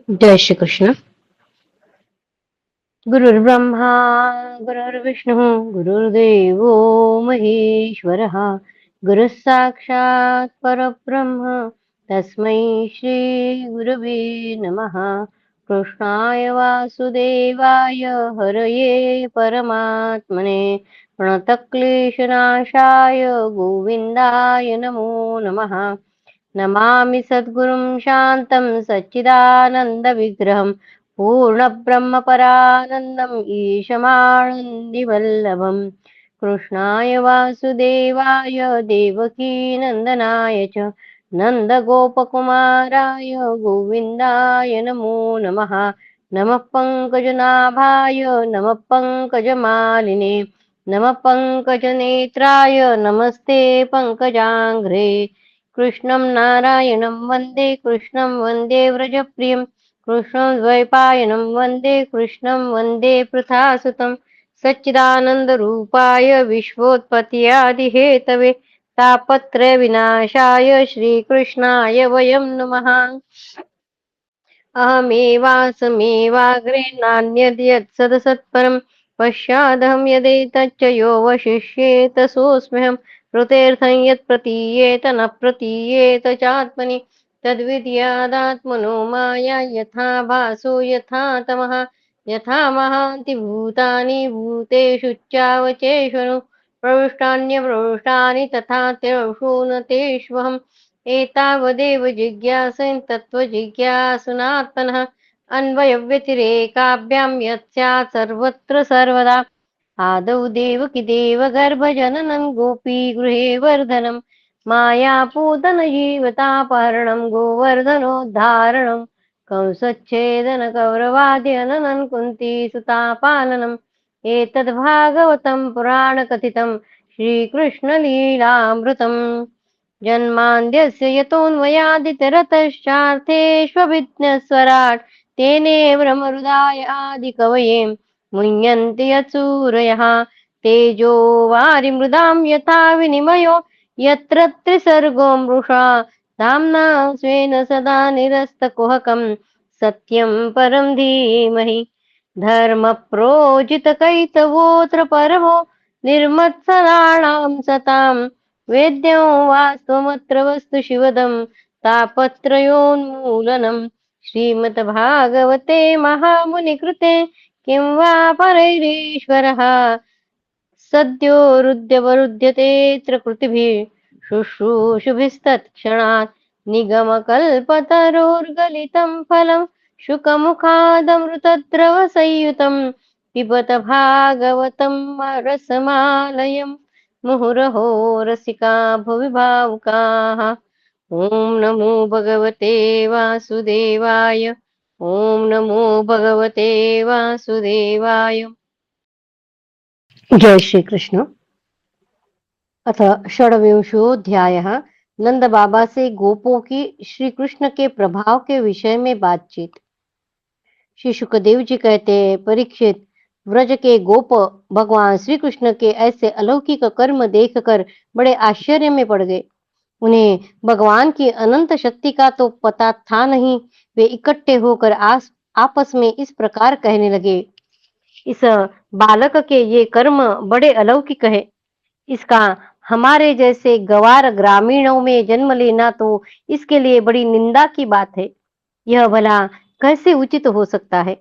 जय श्री कृष्ण। गुरुर्ब्रह्मा गुरुर्विष्णुः गुरुर्देवो महेश्वरः गुरुः साक्षात् परब्रह्म तस्मै श्री गुरवे नमः। कृष्णाय वासुदेवाय हरये परमात्मने प्रणतक्लेशनाशाय गोविन्दाय नमो नमः। नमामि सद्गुरुं शान्तं सच्चिदानन्दविग्रहं पूर्णब्रह्मपरानन्दम् ईशमानन्दिवल्लभम् कृष्णाय वासुदेवाय देवकीनन्दनाय च नन्दगोपकुमाराय गोविन्दाय नमो नमः। नमः पङ्कजनाभाय नमः पङ्कजमालिने नमः पङ्कजनेत्राय नमस्ते पङ्कजाङ्घ्रे। कृष्णं नारायणं वन्दे कृष्णं वन्दे व्रजप्रियं कृष्णं द्वैपायनं वन्दे कृष्णं वन्दे पृथासुतं सच्चिदानन्दरूपाय विश्वोत्पत्त्यादिहेतवे तापत्रयविनाशाय श्रीकृष्णाय वयं नमः। अहमेवासमेवाग्रे नान्यद्यत्सदसत्परं पश्चादहं यदेतच्च यो वशिष्येत सोऽस्म्यहं कृतेऽर्थं यत् प्रतीयेत न प्रतीयेत चात्मनि तद्विद्यादात्मनो माया यथा भासो यथा तमः यथा महान्ति भूतानि भूतेषु चावचेषु प्रविष्टान्यप्रविष्टानि तथा तेषु न तेष्वहम् एतावदेव जिज्ञासेन तत्त्वजिज्ञासुनात्मनः अन्वयव्यतिरेकाभ्यां यत् सर्वत्र सर्वदा आदौ देवकी देवगर्भजननं गोपीगृहे वर्धनं मायापूतनजीवतापहरणं गोवर्धनोद्धारणं कंसच्छेदनकौरवाद्यननं कुन्तीसुतापालनम् एतद्भागवतं पुराणकथितं श्रीकृष्णलीलामृतम्। जन्मान्द्यस्य यतोऽन्वयादितरतश्चार्थेष्वभिज्ञस्वराट् तेने ब्रह्महृदाय आदिकवये मुह्यन्ति यत्सूरयः तेजो वारिमृदां यथा विनिमयो यत्र त्रिसर्गो मृषा धाम्ना स्वेन सदा निरस्तकुहकं सत्यं परं धीमहि धर्मप्रोजितकैतवोऽत्र परमो निर्मत्सराणां सताम् वेद्यं वास्तवमत्र वस्तु शिवदं तापत्रयोन्मूलनं श्रीमद्भागवते महामुनिकृते किं वा परैरीश्वरः सद्यो हृद्यवरुध्यतेऽत्र कृतिभिः शुश्रूषुभिस्तत्क्षणात् निगमकल्पतरोर्गलितं फलं शुकमुखादमृतद्रवसंयुतं पिबत भागवतं रसमालयम् मुहुरहो रसिका भुवि भावुकाः। ॐ नमो भगवते वासुदेवाय। ॐ नमो भगवते वासुदेवाय। जय श्री कृष्ण। अथ षड्विंशोऽध्यायः। नंद बाबा से गोपों की श्री कृष्ण के प्रभाव के विषय में बातचीत। श्री सुखदेव जी कहते हैं, परीक्षित, व्रज के गोप भगवान श्री कृष्ण के ऐसे अलौकिक कर्म देखकर बड़े आश्चर्य में पड़ गए। उन्हें भगवान की अनंत शक्ति का तो पता था नहीं। वे इकट्ठे होकर आपस में इस प्रकार कहने लगे, इस बालक के ये कर्म बड़े अलौकिक है। इसका हमारे जैसे गवार ग्रामीणों में जन्म लेना तो इसके लिए बड़ी निंदा की बात है। यह भला कैसे उचित हो सकता है?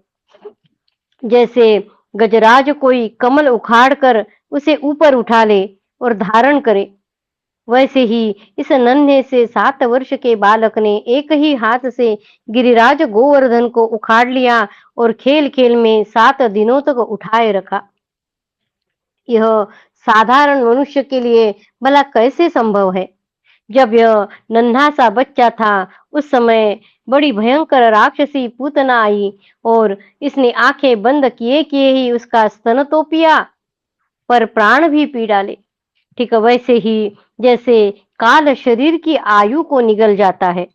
जैसे गजराज कोई कमल उखाड़कर उसे ऊपर उठा ले और धारण करे, वैसे ही इस नन्हे से 7 वर्ष के बालक ने एक ही हाथ से गिरिराज गोवर्धन को उखाड़ लिया और खेल खेल में 7 दिनों तक उठाए रखा। यह साधारण मनुष्य के लिए भला कैसे संभव है? जब यह नन्हा सा बच्चा था, उस समय बड़ी भयंकर राक्षसी पूतना आई और इसने आंखें बंद किए किए ही उसका स्तन तो पिया, पर प्राण भी पी डाले। ठीक वैसे ही जैसे काल शरीर की आयु को निगल जाता है।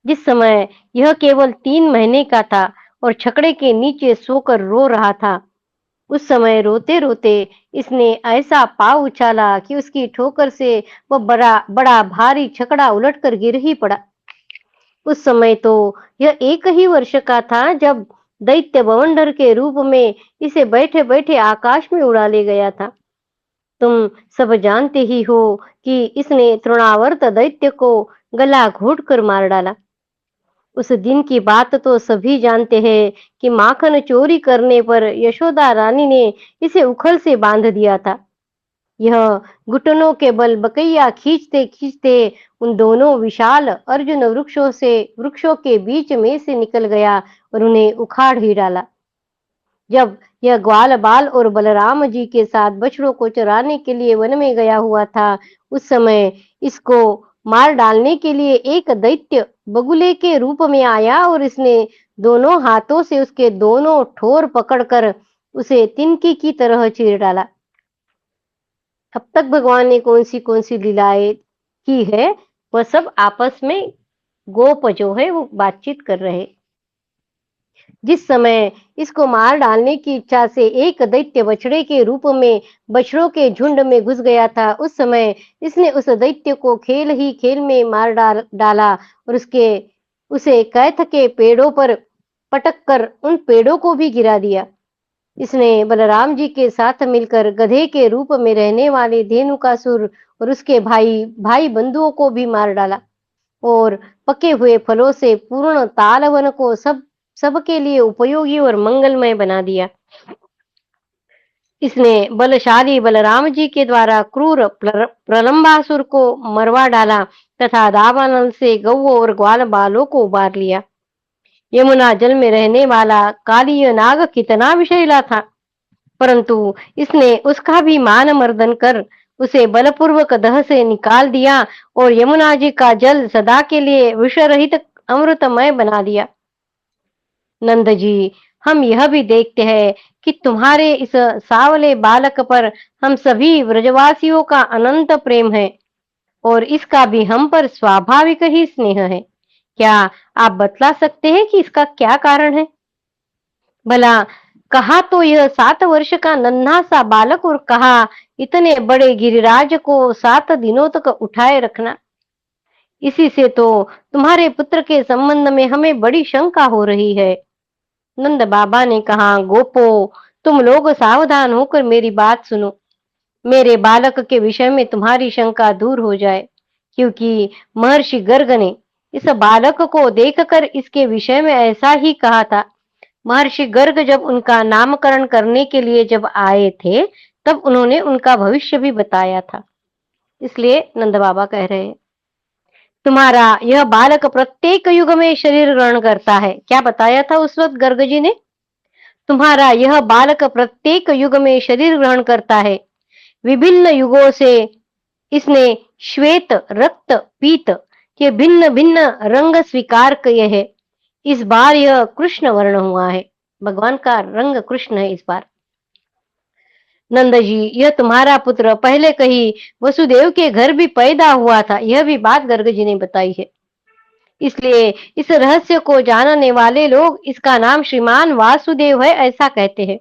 जिस समय यह केवल 3 महीने का था और छकड़े के नीचे सोकर रो रहा था, उस समय रोते रोते इसने ऐसा पाँव उछाला कि उसकी ठोकर से वह बड़ा बड़ा भारी छकड़ा उलटकर गिर ही पड़ा। उस समय तो यह 1 ही वर्ष का था जब दैत्य बवंडर के रूप में इसे बैठे-बैठे आकाश में उड़ा ले गया था। तुम सब जानते ही हो कि इसने तृणावर्त दैत्य को गला घोंटकर मार डाला। उस दिन की बात तो सभी जानते हैं कि माखन चोरी करने पर यशोदा रानी ने इसे उखल से बांध दिया था। यह घुटनों के बल बकैया खींचते-खींचते उन दोनों विशाल अर्जुन वृक्षों के बीच में से निकल गया और उन्हें उखाड़ ही डाला। जब यह ग्वाल बाल और बलराम जी के साथ बछड़ों को चराने के लिए वन में गया हुआ था, उस समय इसको मार डालने के लिए एक दैत्य बगुले के रूप में आया और इसने दोनों हाथों से उसके दोनों ठोर पकड़कर उसे तिनकी की तरह चीर डाला। अब तक भगवान ने कौन सी लीलाएं की है, वह सब आपस में गोप जो है वो बातचीत कर रहे। जिस समय इसको मार डालने की इच्छा से एक दैत्य बछड़े के रूप में बछड़ों के झुंड में घुस गया था, उस समय इसने उस दैत्य को खेल ही खेल में मार डाला और उसे कैथ के पेड़ों पर पटक कर उन पेड़ों को भी गिरा दिया। इसने बलराम जी के साथ मिलकर गधे के रूप में रहने वाले धेनुकासुर और उसके भाई बंधुओं को भी मार डाला और पके हुए फलों से पूर्ण तालवन को सबके लिए उपयोगी और मंगलमय बना दिया। इसने बलशाली बलराम जी के द्वारा क्रूर प्रलंबासुर को मरवा डाला तथा दावानल से गौओं और ग्वाल बालों को उबार लिया। यमुना जल में रहने वाला कालीय नाग कितना विषैला था, परंतु इसने उसका भी मान मर्दन कर उसे बलपूर्वक दह से निकाल दिया और यमुना जी का जल सदा के लिए विष रहित अमृतमय बना दिया। नंद जी, हम यह भी देखते हैं कि तुम्हारे इस सावले बालक पर हम सभी व्रजवासियों का अनंत प्रेम है और इसका भी हम पर स्वाभाविक ही स्नेह है। क्या आप बतला सकते हैं कि इसका क्या कारण है? भला कहा तो यह 7 वर्ष का नन्हा सा बालक और कहा इतने बड़े गिरिराज को 7 दिनों तक उठाए रखना। इसी से तो तुम्हारे पुत्र के संबंध में हमें बड़ी शंका हो रही है। नंद बाबा ने कहा, गोपो, तुम लोग सावधान होकर मेरी बात सुनो। मेरे बालक के विषय में तुम्हारी शंका दूर हो जाए, क्योंकि महर्षि गर्ग ने इस बालक को देखकर इसके विषय में ऐसा ही कहा था। महर्षि गर्ग जब उनका नामकरण करने के लिए जब आए थे, तब उन्होंने उनका भविष्य भी बताया था। इसलिए नंद बाबा कह रहे हैं, तुम्हारा यह बालक प्रत्येक युग में शरीर ग्रहण करता है। क्या बताया था उस वक्त गर्ग जी ने? तुम्हारा यह बालक प्रत्येक युग में शरीर ग्रहण करता है। विभिन्न युगों से इसने श्वेत, रक्त, पीत के भिन्न भिन्न रंग स्वीकार किए हैं। इस बार यह कृष्ण वर्ण हुआ है। भगवान का रंग कृष्ण है इस बार। नंद जी, यह तुम्हारा पुत्र पहले कहीं वसुदेव के घर भी पैदा हुआ था, यह भी बात गर्ग जी ने बताई है। इसलिए इस रहस्य को जानने वाले लोग इसका नाम श्रीमान वासुदेव है ऐसा कहते हैं।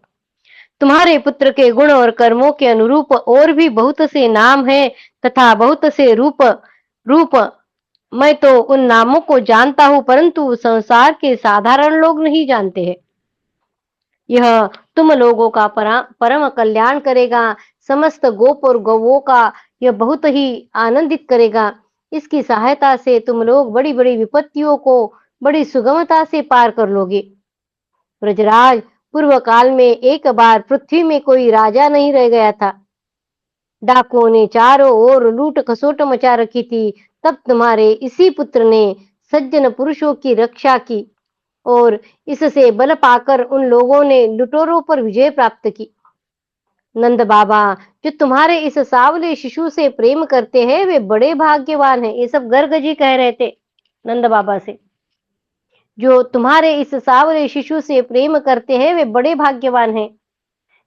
तुम्हारे पुत्र के गुण और कर्मों के अनुरूप और भी बहुत से नाम हैं तथा बहुत से रूप मैं तो उन नामों को जानता हूं, परंतु संसार के साधारण लोग नहीं जानते हैं। यह तुम लोगों का परम कल्याण करेगा। समस्त गोप और गौओं का यह बहुत ही आनंदित करेगा। इसकी सहायता से तुम लोग बड़ी बड़ी विपत्तियों को बड़ी सुगमता से पार कर लोगे। ब्रजराज, पूर्व काल में एक बार पृथ्वी में कोई राजा नहीं रह गया था। डाकुओं ने चारों ओर लूट खसोट मचा रखी थी। तब तुम्हारे इसी पुत्र ने सज्जन पुरुषों की रक्षा की और इससे बल पाकर उन लोगों ने लुटेरों पर विजय प्राप्त की। नंद बाबा, जो तुम्हारे इस सावले शिशु से प्रेम करते हैं वे बड़े भाग्यवान हैं। ये सब गर्ग जी कह रहे थे नंद बाबा से। जो तुम्हारे इस सावले शिशु से प्रेम करते हैं वे बड़े भाग्यवान हैं।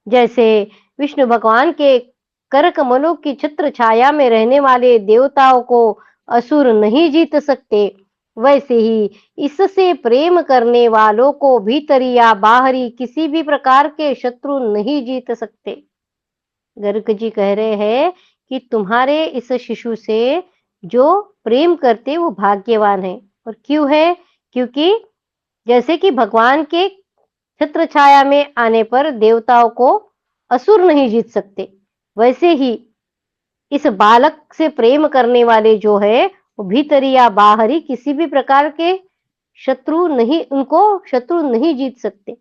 जैसे विष्णु भगवान के कर कमलों की छत्र छाया में रहने वाले देवताओं को असुर नहीं जीत सकते, वैसे ही इससे प्रेम करने वालों को भीतरी या बाहरी किसी भी प्रकार के शत्रु नहीं जीत सकते। गर्ग जी कह रहे हैं कि तुम्हारे इस शिशु से जो प्रेम करते वो भाग्यवान है। और क्यों है? क्योंकि जैसे कि भगवान के छत्र छाया में आने पर देवताओं को असुर नहीं जीत सकते, वैसे ही इस बालक से प्रेम करने वाले जो है, वो भीतरी या बाहरी किसी भी प्रकार के शत्रु नहीं जीत सकते।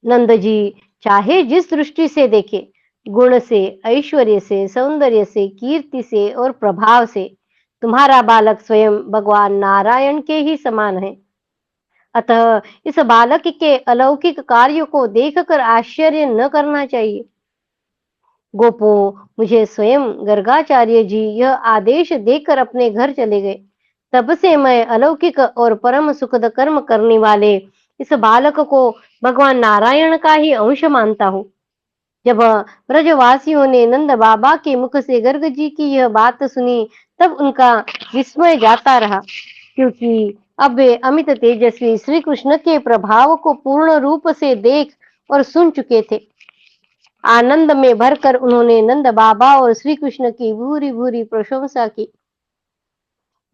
नंद जी चाहे जिस दृष्टि से देखे, गुण से, ऐश्वर्य से, सौंदर्य से, कीर्ति से और प्रभाव से, तुम्हारा बालक स्वयं भगवान नारायण के ही समान है। अतः इस बालक के अलौकिक कार्यों को देखकर आश्चर्य न करना चाहिए। गोपो, मुझे स्वयं गर्गाचार्य जी यह आदेश देकर अपने घर चले गए। तब से मैं अलौकिक और परम सुखद कर्म करने वाले इस बालक को भगवान नारायण का ही अंश मानता हूँ। जब ब्रजवासियों ने नंद बाबा के मुख से गर्ग जी की यह बात सुनी, तब उनका विस्मय जाता रहा, क्योंकि अब वे अमित तेजस्वी श्री कृष्ण के प्रभाव को पूर्ण रूप से देख और सुन चुके थे। आनंद में भरकर उन्होंने नंद बाबा और श्री कृष्ण की भूरी भूरी प्रशंसा की।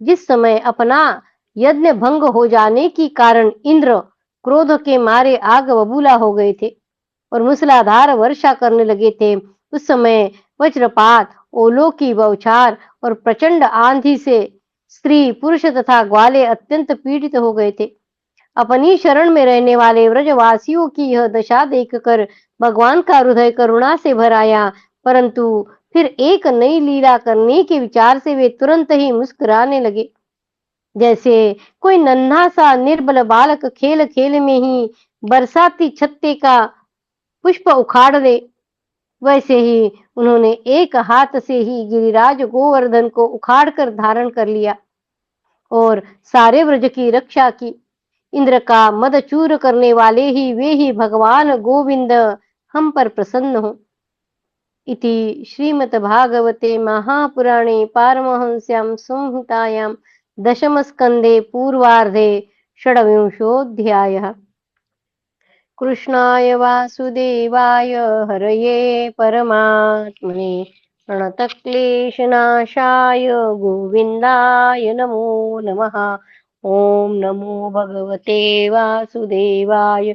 जिस समय अपना यज्ञ भंग हो जाने के कारण इंद्र क्रोध के मारे आग बबूला हो गए थे और मूसलाधार वर्षा करने लगे थे, उस समय वज्रपात, ओलों की बौछार और प्रचंड आंधी से स्त्री, पुरुष तथा ग्वाले अत्यंत पीड़ित हो गए थे। अपनी शरण में रहने वाले व्रजवासियों की यह दशा देखकर भगवान का हृदय करुणा से भर आया, परंतु फिर एक नई लीला करने के विचार से वे तुरंत ही मुस्कुराने लगे। जैसे कोई नन्हा सा निर्बल बालक खेल खेल में ही बरसाती छत्ते का पुष्प उखाड़ दे, वैसे ही उन्होंने एक हाथ से ही गिरिराज गोवर्धन को उखाड़कर धारण कर लिया और सारे व्रज की रक्षा की। इंद्र का मद चूर करने वाले ही वे ही भगवान गोविंद हम पर प्रसन्न हो। इति श्रीमद्भागवते महापुराणे पारमहंस्यां संहितायां दशमस्कन्धे पूर्वार्धे षड्विंशोऽध्यायः। कृष्णाय वासुदेवाय हरये परमात्मने प्रणतक्लेशनाशाय गोविन्दाय नमो नमः। ॐ नमो भगवते वासुदेवाय।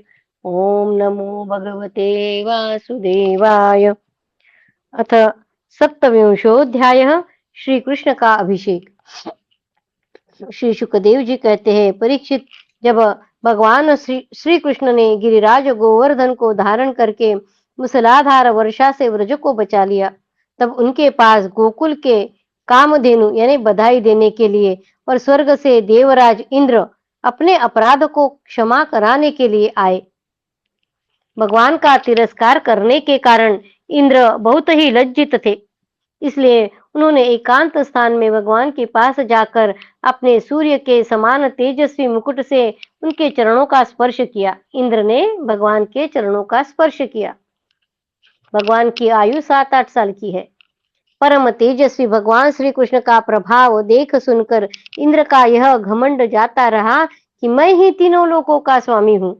ॐ नमो भगवते वासुदेवाय। अथ सप्तविंशोऽध्यायः। श्री कृष्ण का अभिषेक। श्री शुकदेव जी कहते हैं, परीक्षित, जब भगवान श्री कृष्ण ने गिरिराज गोवर्धन को धारण करके मूसलाधार वर्षा से व्रज को बचा लिया, तब उनके पास गोकुल के कामधेनु यानी बधाई देने के लिए और स्वर्ग से देवराज इंद्र अपने अपराध को क्षमा कराने के लिए आए। भगवान का तिरस्कार करने के कारण इंद्र बहुत ही लज्जित थे, इसलिए उन्होंने एकांत स्थान में भगवान के पास जाकर अपने सूर्य के समान तेजस्वी मुकुट से उनके चरणों का स्पर्श किया। इंद्र ने भगवान के चरणों का स्पर्श किया। भगवान की आयु 7-8 साल की है। परम तेजस्वी भगवान श्री कृष्ण का प्रभाव देख सुनकर इंद्र का यह घमंड जाता रहा कि मैं ही तीनों लोकों का स्वामी हूँ।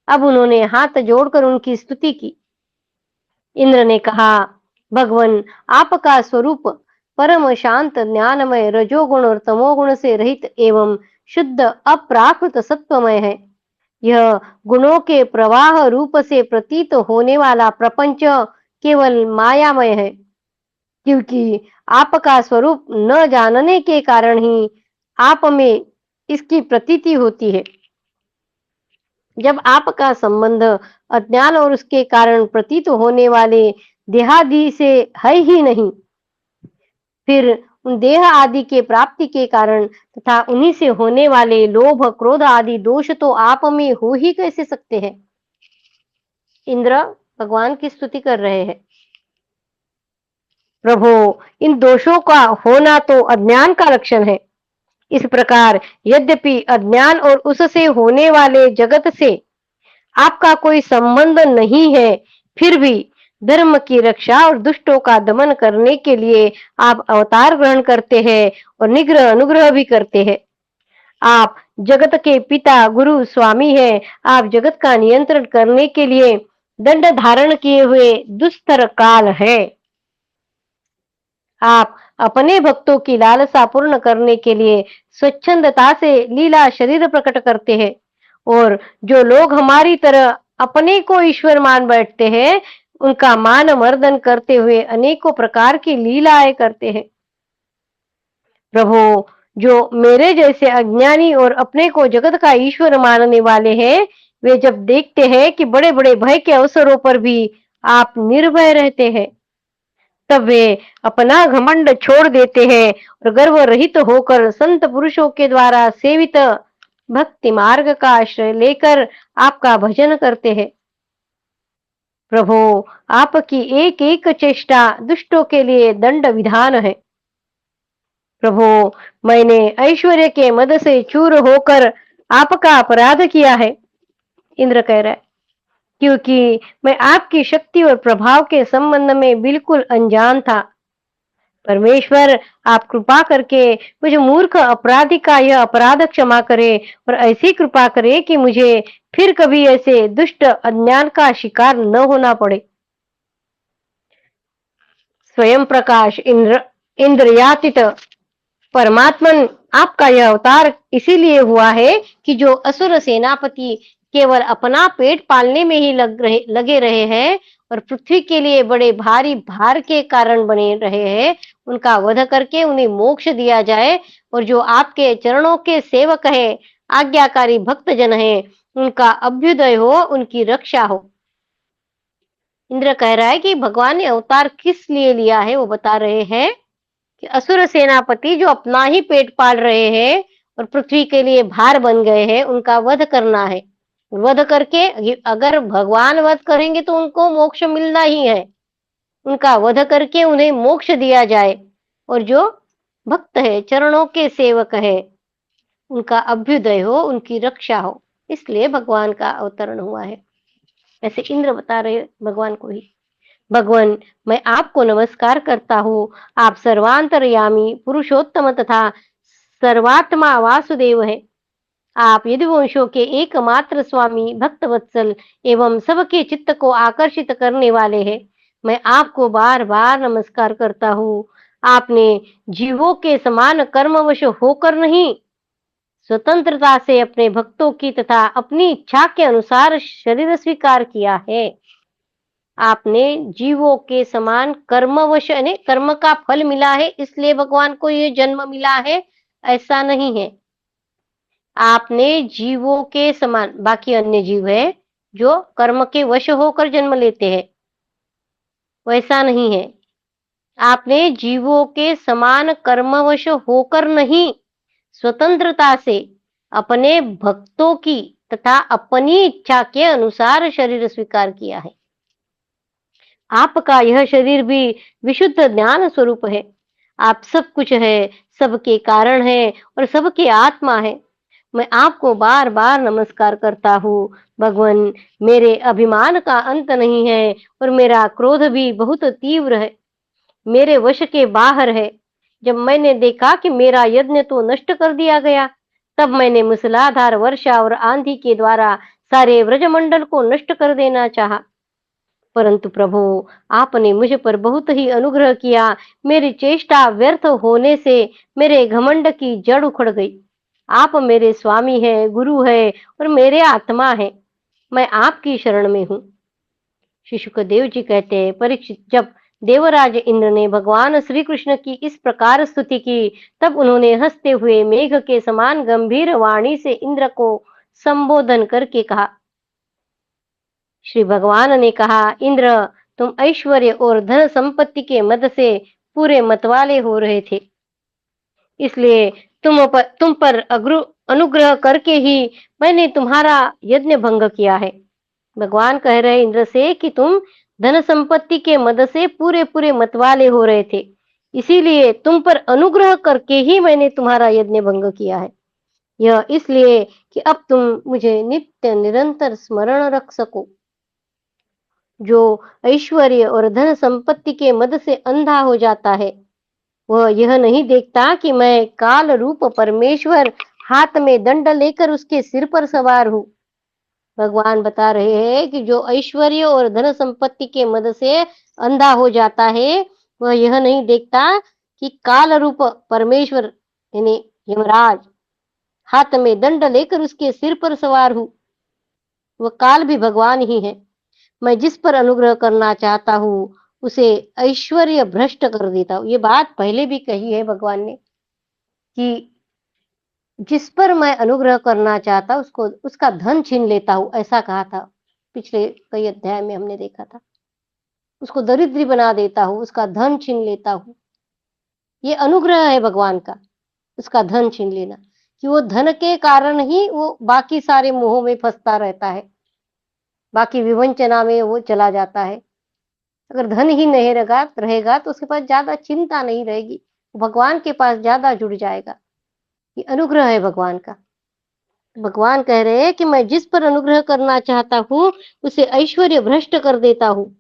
अब उन्होंने हाथ जोड़कर उनकी स्तुति की। इंद्र ने कहा, भगवान, आपका स्वरूप परम शांत, ज्ञानमय, रजोगुण और तमोगुण से रहित एवं शुद्ध अप्राकृत सत्वमय है। यह गुणों के प्रवाह रूप से प्रतीत होने वाला प्रपंच केवल मायामय है, क्योंकि आपका स्वरूप न जानने के कारण ही आप में इसकी प्रतीति होती है। जब आपका संबंध अज्ञान और उसके कारण प्रतीत होने वाले देहादि से है ही नहीं, फिर उन देह आदि के प्राप्ति के कारण तथा उन्हीं से होने वाले लोभ, क्रोध आदि दोष तो आप में हो ही कैसे सकते हैं। इंद्र भगवान की स्तुति कर रहे हैं। प्रभु, इन दोषों का होना तो अज्ञान का लक्षण है। इस प्रकार यद्यपि अज्ञान और उससे होने वाले जगत से आपका कोई संबंध नहीं है, फिर भी धर्म की रक्षा और दुष्टों का दमन करने के लिए आप अवतार ग्रहण करते हैं और निग्रह अनुग्रह भी करते हैं। आप जगत के पिता, गुरु, स्वामी हैं। आप जगत का नियंत्रण करने के लिए दंड धारण किए हुए दुस्तर काल है। आप अपने भक्तों की लालसा पूर्ण करने के लिए स्वच्छंदता से लीला शरीर प्रकट करते हैं और जो लोग हमारी तरह अपने को ईश्वर मान बैठते हैं, उनका मान मर्दन करते हुए अनेकों प्रकार की लीलाएं करते हैं। प्रभु, जो मेरे जैसे अज्ञानी और अपने को जगत का ईश्वर मानने वाले हैं, वे जब देखते हैं कि बड़े-बड़े भय के अवसरों पर भी आप निर्भय रहते हैं, तब वे अपना घमंड छोड़ देते हैं और गर्व रहित होकर संत पुरुषों के द्वारा सेवित भक्ति मार्ग का आश्रय लेकर आपका भजन करते हैं। प्रभु, आपकी एक-एक चेष्टा दुष्टों के लिए दंड विधान है। प्रभु, मैंने ऐश्वर्य के मद से चूर होकर आपका अपराध किया है। इंद्र कह रहा है, क्योंकि मैं आपकी शक्ति और प्रभाव के संबंध में बिल्कुल अनजान था। परमेश्वर, आप कृपा करके मुझे मूर्ख अपराधी का यह अपराध क्षमा करे और ऐसी कृपा करे कि मुझे फिर कभी ऐसे दुष्ट अज्ञान का शिकार न होना पड़े। स्वयं प्रकाश इंद्रयातीत परमात्मन, आपका यह अवतार इसीलिए हुआ है कि जो असुर सेनापति केवल अपना पेट पालने में ही लगे रहे हैं और पृथ्वी के लिए बड़े भारी भार के कारण बने रहे हैं, उनका वध करके उन्हें मोक्ष दिया जाए और जो आपके चरणों के सेवक है, आज्ञाकारी भक्तजन है, उनका अभ्युदय हो, उनकी रक्षा हो। इंद्र कह रहा है कि भगवान ने अवतार किस लिए लिया है, वो बता रहे हैं कि असुर सेनापति जो अपना ही पेट पाल रहे हैं और पृथ्वी के लिए भार बन गए हैं, उनका वध करना है। वध करके अगर भगवान वध करेंगे तो उनको मोक्ष मिलना ही है। उनका वध करके उन्हें मोक्ष दिया जाए और जो भक्त है, चरणों के सेवक है, उनका अभ्युदय हो, उनकी रक्षा हो। इसलिए भगवान का अवतरण हुआ है। ऐसे इंद्र बता रहे भगवान को ही। भगवान, मैं आपको नमस्कार करता हूँ। आप सर्वांतर्यामी, पुरुषोत्तम तथा सर्वात्मा वासुदेव है। आप यदुवंशों के एकमात्र स्वामी, भक्त वत्सल एवं सबके चित्त को आकर्षित करने वाले हैं। मैं आपको बार-बार नमस्कार करता हूँ। आपने जीवों के समान कर्मवश होकर नहीं, स्वतंत्रता से अपने भक्तों की तथा अपनी इच्छा के अनुसार शरीर स्वीकार किया है। आपने जीवों के समान कर्मवश यानी कर्म का फल मिला है, इसलिए भगवान को ये जन्म मिला है, ऐसा नहीं है। आपने जीवों के समान, बाकी अन्य जीव है जो कर्म के वश होकर जन्म लेते हैं, वैसा नहीं है। आपने जीवों के समान कर्मवश होकर नहीं, स्वतंत्रता से अपने भक्तों की तथा अपनी इच्छा के अनुसार शरीर स्वीकार किया है। आपका यह शरीर भी विशुद्ध ज्ञान स्वरूप है। आप सब कुछ है, सबके कारण है और सबके आत्मा है। मैं आपको बार-बार नमस्कार करता हूँ। भगवान, मेरे अभिमान का अंत नहीं है और मेरा क्रोध भी बहुत तीव्र है, मेरे वश के बाहर है। जब मैंने देखा कि मेरा यज्ञ तो नष्ट कर दिया गया, तब मैंने मूसलाधार वर्षा और आंधी के द्वारा सारे व्रजमंडल को नष्ट कर देना चाहा। परंतु प्रभु, आपने मुझ पर बहुत ही अनुग्रह किया। मेरी चेष्टा व्यर्थ होने से मेरे घमंड की जड़ उखड़ गई। आप मेरे स्वामी हैं, गुरु हैं और मेरे आत्मा हैं। मैं आपकी शरण में हूँ। श्री शुकदेव जी कहते हैं, परीक्षित, जब देवराज इंद्र ने भगवान श्री कृष्ण की इस प्रकार स्तुति की, तब उन्होंने हंसते हुए मेघ के समान गंभीर वाणी से इंद्र को संबोधन करके कहा। श्री भगवान ने कहा, इंद्र, तुम ऐश्वर्य और धन संपत्ति के मद से पूरे मतवाले हो रहे थे, इसलिए तुम पर अनुग्रह करके ही मैंने तुम्हारा यज्ञ भंग किया है। भगवान कह रहे इंद्र से कि तुम धन संपत्ति के मद से पूरे पूरे मतवाले हो रहे थे, इसीलिए तुम पर अनुग्रह करके ही मैंने तुम्हारा यज्ञ भंग किया है। यह इसलिए कि अब तुम मुझे नित्य निरंतर स्मरण रख सको। जो ऐश्वर्य और धन संपत्ति के मद से अंधा हो जाता है, वह यह नहीं देखता कि मैं काल रूप परमेश्वर हाथ में दंड लेकर उसके सिर पर सवार हूँ। भगवान बता रहे हैं कि जो ऐश्वर्य और धन संपत्ति के मद से अंधा हो जाता है, वह यह नहीं देखता कि काल रूप परमेश्वर यानी यमराज हाथ में दंड लेकर उसके सिर पर सवार हूँ। वह काल भी भगवान ही है। मैं जिस पर अनुग्रह करना चाहता हूँ उसे ऐश्वर्य भ्रष्ट कर देता हूँ। ये बात पहले भी कही है भगवान ने कि जिस पर मैं अनुग्रह करना चाहता उसको उसका धन छीन लेता हूँ, ऐसा कहा था। पिछले कई अध्याय में हमने देखा था। उसको दरिद्री बना देता हूँ, उसका धन छीन लेता हूँ। ये अनुग्रह है भगवान का, उसका धन छीन लेना, कि वो धन के कारण ही वो बाकी सारे मोहों में फंसता रहता है, बाकी विवंचना में वो चला जाता है। अगर धन ही नहीं रहेगा तो उसके पास ज्यादा चिंता नहीं रहेगी, भगवान के पास ज्यादा जुड़ जाएगा। ये अनुग्रह है भगवान का। भगवान कह रहे हैं कि मैं जिस पर अनुग्रह करना चाहता हूँ उसे ऐश्वर्य भ्रष्ट कर देता हूँ।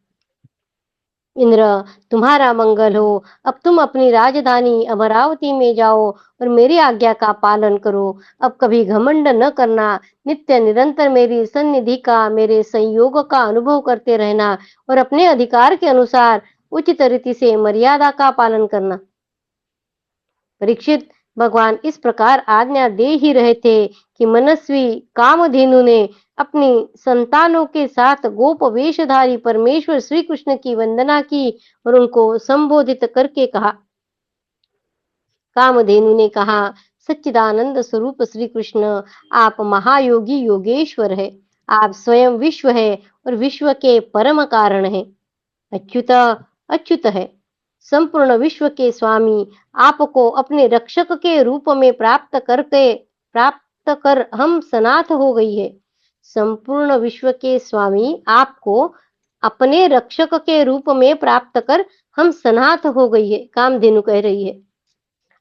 इंद्र, तुम्हारा मंगल हो। अब तुम अपनी राजधानी अमरावती में जाओ और मेरी आज्ञा का पालन करो। अब कभी घमंड न करना, नित्य निरंतर मेरी सन्निधि का, मेरे संयोग का अनुभव करते रहना और अपने अधिकार के अनुसार उचित रीति से मर्यादा का पालन करना। परीक्षित, भगवान इस प्रकार आज्ञा दे ही रहे थे कि मनस्वी कामधेनु ने अपनी संतानों के साथ गोप वेशधारी परमेश्वर श्री कृष्ण की वंदना की और उनको संबोधित करके कहा। कामधेनु ने कहा, सच्चिदानंद स्वरूप श्री कृष्ण, आप महायोगी योगेश्वर है। आप स्वयं विश्व है और विश्व के परम कारण है। अच्युत अच्युत है, संपूर्ण विश्व के स्वामी। आपको अपने रक्षक के रूप में प्राप्त कर हम सनाथ हो गई है। संपूर्ण विश्व के स्वामी आपको अपने रक्षक के रूप में प्राप्त कर हम सनाथ हो गई है, कामधेनु कह रही है।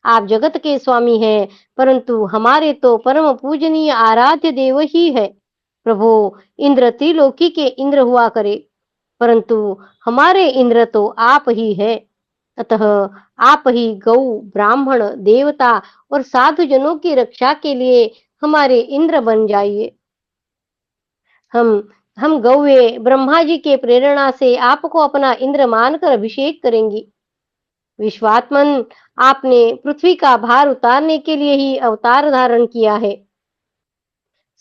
आप जगत के स्वामी हैं, परंतु हमारे तो परम पूजनीय आराध्य देव ही है। प्रभु, इंद्र त्रिलोकी के इंद्र हुआ करे, परंतु हमारे इंद्र तो आप ही है। अतः आप ही गौ, ब्राह्मण, देवता और साधु जनों की रक्षा के लिए हमारे इंद्र बन जाइए। हम हम गौए ब्रह्मा जी के प्रेरणा से आपको अपना इंद्र मानकर अभिषेक करेंगी। विश्वात्मन, आपने पृथ्वी का भार उतारने के लिए ही अवतार धारण किया है।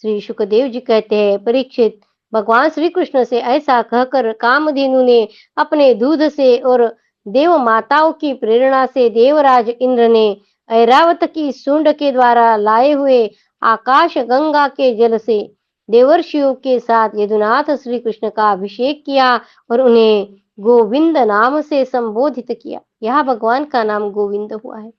श्री शुकदेव जी कहते हैं, परीक्षित, भगवान श्री कृष्ण से ऐसा कहकर कामधेनु ने अपने दूध से और देव माताओं की प्रेरणा से देवराज इंद्र ने ऐरावत की सूंड के द्वारा लाए हुए आकाश गंगा के जल से देवर्षियों के साथ यदुनाथ श्री कृष्ण का अभिषेक किया और उन्हें गोविंद नाम से संबोधित किया। यह भगवान का नाम गोविंद हुआ है।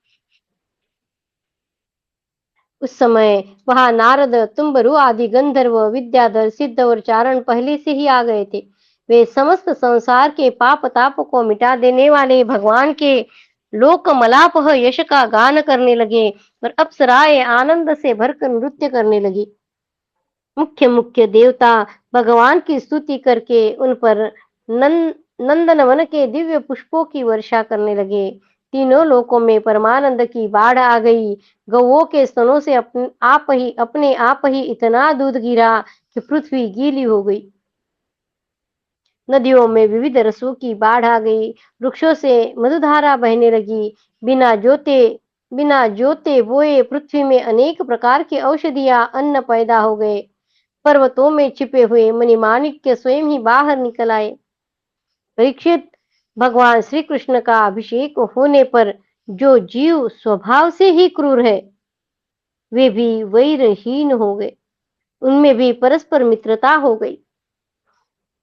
उस समय वहां नारद, तुम्बरु आदि गंधर्व, विद्याधर, सिद्ध और चारण पहले से ही आ गए थे। वे समस्त संसार के पाप ताप को मिटा देने वाले भगवान के लोक मलाप यश का गान करने लगे और अप्सराएं आनंद से भरकर नृत्य करने लगी। मुख्य मुख्य देवता भगवान की स्तुति करके उन पर नंदनवन के दिव्य पुष्पों की वर्षा करने लगे। तीनों लोकों में परमानंद की बाढ़ आ गई। गौओं के स्तनों से अपने आप ही इतना दूध गिरा कि पृथ्वी गीली हो गई। नदियों में विविध रसों की बाढ़ आ गई। वृक्षों से मधुधारा बहने लगी। बिना जोते बोए पृथ्वी में अनेक प्रकार की औषधियां, अन्न पैदा हो गए। पर्वतों में छिपे हुए मणिमाणिक्य स्वयं ही बाहर निकल आए। परीक्षित, भगवान श्री कृष्ण का अभिषेक होने पर जो जीव स्वभाव से ही क्रूर है वे भी वैरहीन हो गए, उनमें भी परस्पर मित्रता हो गई।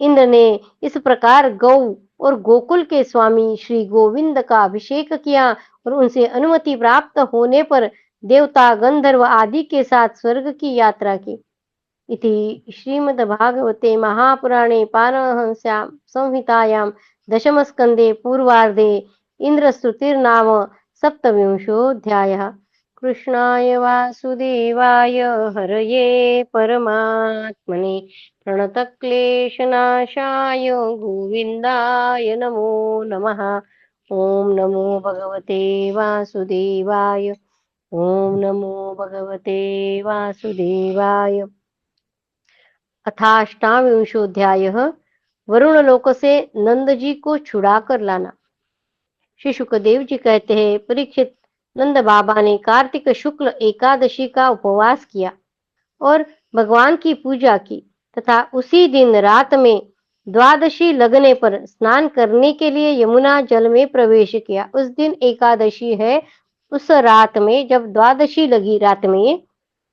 इंद्र ने इस प्रकार गौ और गोकुल के स्वामी श्री गोविंद का अभिषेक किया और उनसे अनुमति प्राप्त होने पर देवता, गंधर्व आदि के साथ स्वर्ग की यात्रा की। इति श्रीमद्भागवते महापुराणे पारमहंस्यां संहितायां दशमस्कन्धे पूर्वार्धे इन्द्रस्तुतिर्नाम सप्तविंशोऽध्यायः। कृष्णाय वासुदेवाय हरये परमात्मने प्रणतक्लेशनाशाय गोविन्दाय नमो नमः। ॐ नमो भगवते वासुदेवाय। ॐ नमो भगवते वासुदेवाय। अथाष्टाविंशोऽध्यायः। वरुण लोक से नंद जी को छुड़ा कर लाना। श्री सुखदेव जी कहते हैं, परीक्षित, नंद बाबा ने कार्तिक शुक्ल एकादशी का उपवास किया और भगवान की पूजा की तथा उसी दिन रात में द्वादशी लगने पर स्नान करने के लिए यमुना जल में प्रवेश किया। उस दिन एकादशी है, उस रात में जब द्वादशी लगी रात में,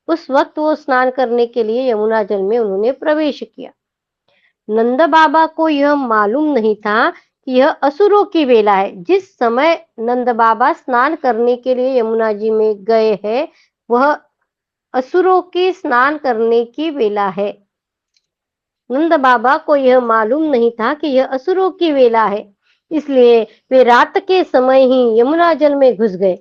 उस वक्त वो स्नान करने के लिए यमुना जल में उन्होंने प्रवेश किया। नंद बाबा को यह मालूम नहीं था कि यह असुरों की वेला है। जिस समय नंद बाबा स्नान करने के लिए यमुना जी में गए हैं, वह असुरों के स्नान करने की वेला है। नंद बाबा को यह मालूम नहीं था कि यह असुरों की वेला है, इसलिए वे रात के समय ही यमुना जल में घुस गए।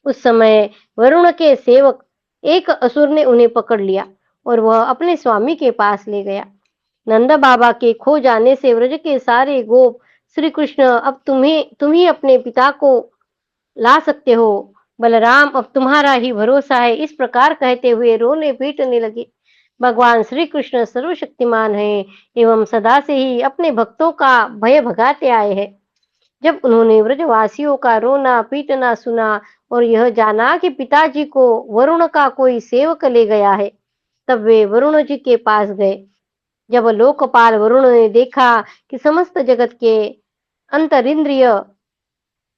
उस समय वरुण के सेवक एक असुर ने उन्हें पकड़ लिया और वह अपने स्वामी के पास ले गया। नंद बाबा के खो जाने से व्रज के सारे गोप, श्री कृष्ण अब तुम ही अपने पिता को ला सकते हो, बलराम अब तुम्हारा ही भरोसा है, इस प्रकार कहते हुए रोने पीटने लगे। भगवान श्री कृष्ण सर्वशक्तिमान हैं एवं सदा से ही अपने भक्तों का भय भगाते आए हैं। जब उन्होंने व्रजवासियों का रोना पीटना सुना और यह जाना कि पिताजी को वरुण का कोई सेवक ले गया है, तब वे वरुण जी के पास गए। जब लोकपाल वरुण ने देखा कि समस्त जगत के अंतरिंद्रिय